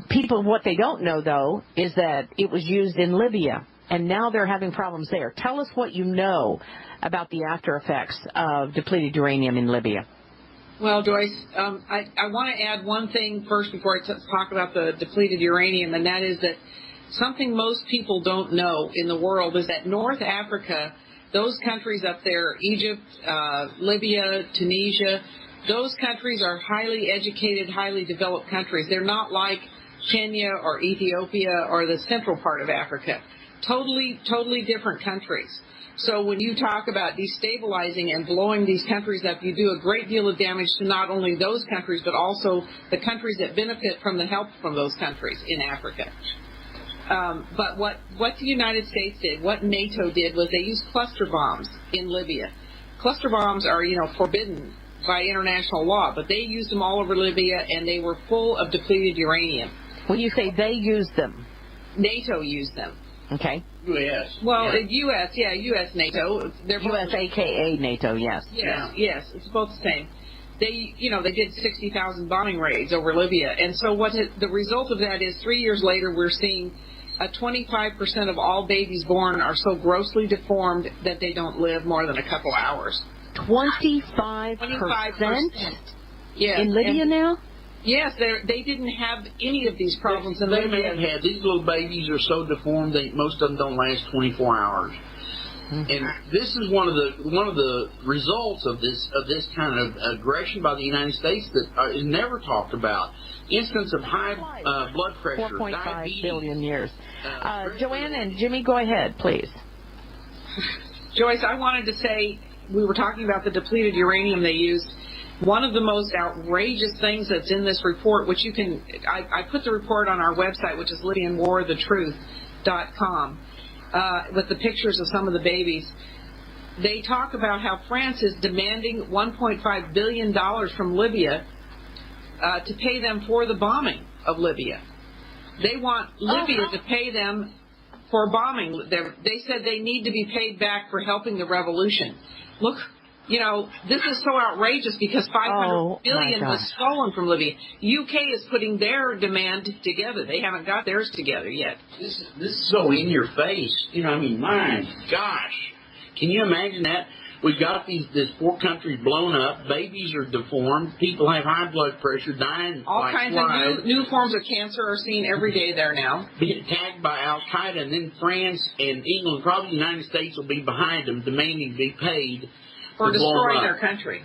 people, what they don't know, though, is that it was used in Libya, and now they're having problems there. Tell us what you know about the after effects of depleted uranium in Libya. Well, Joyce, I want to add one thing first before I talk about the depleted uranium, and that is that something most people don't know in the world is that North Africa, those countries up there, Egypt, Libya, Tunisia, those countries are highly educated, highly developed countries. They're not like Kenya or Ethiopia or the central part of Africa. Totally different countries. So when you talk about destabilizing and blowing these countries up, you do a great deal of damage to not only those countries, but also the countries that benefit from the help from those countries in Africa. But what the United States did, what NATO did, was they used cluster bombs in Libya. Cluster bombs are, forbidden by international law, but they used them all over Libya, and they were full of depleted uranium. When you say they used them? NATO used them. Okay. U.S. Well, U.S., U.S. NATO. They're U.S. a.k.a. NATO, yes. Yes, it's both the same. They did 60,000 bombing raids over Libya, and so the result of that is 3 years later we're seeing 25% of all babies born are so grossly deformed that they don't live more than a couple hours. 25%? Yes. In Libya now? Yes, they didn't have any of these problems in They Libya. may have had, these little babies are so deformed most of them don't last 24 hours. Mm-hmm. And this is one of the results of this kind of aggression by the United States that is never talked about. Instance of high blood pressure, 4.5 billion years. Joanne and Jimmy, go ahead, please. Joyce, I wanted to say, we were talking about the depleted uranium they used. One of the most outrageous things that's in this report, which I put the report on our website, which is LibyanWarTheTruth.com, with the pictures of some of the babies. They talk about how France is demanding $1.5 billion from Libya to pay them for the bombing of Libya. They want Libya to pay them for bombing. They said they need to be paid back for helping the revolution. Look, this is so outrageous because $500 billion was stolen from Libya. UK is putting their demand together. They haven't got theirs together yet. This is so in your face. My gosh. Can you imagine that? We've got this poor country blown up. Babies are deformed. People have high blood pressure, dying. All kinds of new forms of cancer are seen every day there now. Being attacked by Al-Qaeda, and then France and England, probably the United States, will be behind them, demanding to be paid for destroying their country.